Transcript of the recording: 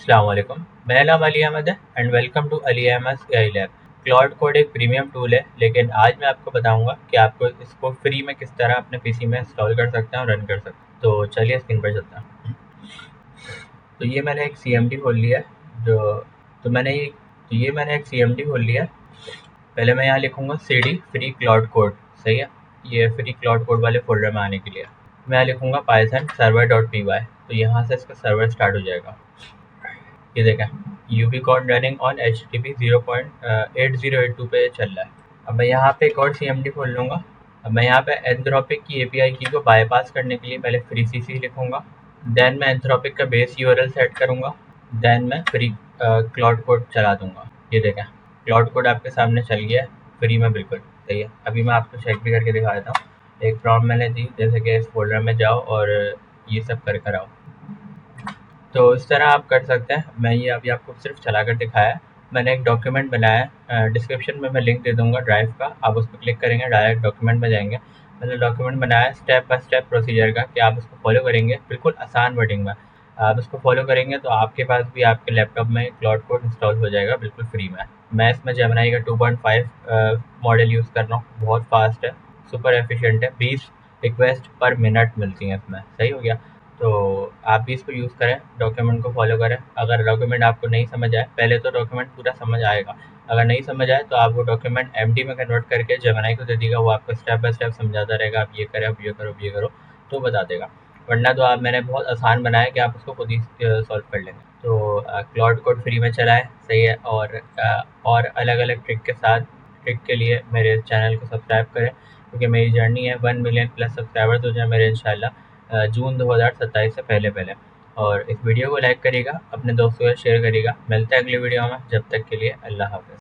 अस्सलाम वालेकुम। मेरा नाम अली अहमद है and welcome to Ali Ahmad AI lab. Claude Code एक प्रीमियम टूल है, लेकिन आज मैं आपको बताऊंगा कि आपको इसको फ्री में किस तरह अपने पीसी में इंस्टॉल कर सकते हैं और रन कर सकते हैं। तो चलिए स्क्रीन पर चलते हैं। तो ये मैंने एक सीएमडी खोल लिया है। तो मैंने ये तो ये मैंने एक सीएमडी खोल लिया है। पहले मैं यहाँ लिखूंगा सीडी फ्री क्लाउड कोड। सही है। ये फ्री क्लाउड कोड वाले फोल्डर में आने के लिए मैं यहाँ लिखूंगा पाइथन server.py। तो यहाँ से इसका सर्वर स्टार्ट हो जाएगा। ये देखें, यूबीकॉन रनिंग ऑन HTTP 0.8082 पे चल रहा है। अब मैं यहाँ पे एक और CMD खोल लूँगा। अब मैं यहाँ पे एंथ्रोपिक की API की को बाईपास करने के लिए पहले फ्री CC लिखूँगा। देन मैं एंथ्रोपिक का बेस URL सेट करूँगा। देन मैं फ्री क्लाउड कोड चला दूँगा। ये देखें, क्लाउड कोड आपके सामने चल गया है फ्री में, बिल्कुल सही है। अभी मैं आपको चेक भी करके दिखा देता हूँ। एक प्रॉम्प्ट मैंने दी, जैसे कि इस फोल्डर में जाओ और ये सब कर कर आओ। तो इस तरह आप कर सकते हैं। मैं ये अभी आपको सिर्फ चला कर दिखाया है। मैंने एक डॉक्यूमेंट बनाया है, डिस्क्रिप्शन में मैं लिंक दे दूंगा ड्राइव का। आप उस पर क्लिक करेंगे, डायरेक्ट डॉक्यूमेंट में जाएंगे। मैंने डॉक्यूमेंट बनाया है स्टेप बाय स्टेप प्रोसीजर का, कि आप उसको फॉलो करेंगे बिल्कुल आसान वर्डिंग में। आप उसको फॉलो करेंगे तो आपके पास भी आपके लैपटॉप में क्लाउड कोड इंस्टॉल हो जाएगा बिल्कुल फ्री में। मैं इसमें जेमिनी का 2.5 मॉडल यूज़ कर रहा हूँ। बहुत फास्ट है, सुपर एफिशिएंट है। 20 रिक्वेस्ट पर मिनट मिलती हैं इसमें। सही हो गया। तो आप भी इसको यूज़ करें, डॉक्यूमेंट को फॉलो करें। अगर डॉक्यूमेंट आपको नहीं समझ आए, पहले तो डॉक्यूमेंट पूरा समझ आएगा। अगर नहीं समझ आए तो आप वो डॉक्यूमेंट एमडी में कन्वर्ट करके जेमिनी को दे दीजिएगा। वो आपको स्टेप बाय स्टेप समझाता रहेगा, आप ये करें, आप ये करो, आप ये करो, तो बता देगा। वरना तो आप मैंने बहुत आसान बनाया कि आप उसको खुद ही सॉल्व कर लेंगे। तो क्लाउड कोड फ्री में चला है, सही है। और अलग अलग ट्रिक के साथ, ट्रिक के लिए मेरे चैनल को सब्सक्राइब करें, क्योंकि मेरी जर्नी है 1 मिलियन प्लस सब्सक्राइबर्स हो जाए मेरे इंशाल्लाह जून 2027 से पहले पहले। और इस वीडियो को लाइक करिएगा, अपने दोस्तों के साथ शेयर करिएगा। मिलते हैं अगली वीडियो में, जब तक के लिए अल्लाह हाफ़िज़।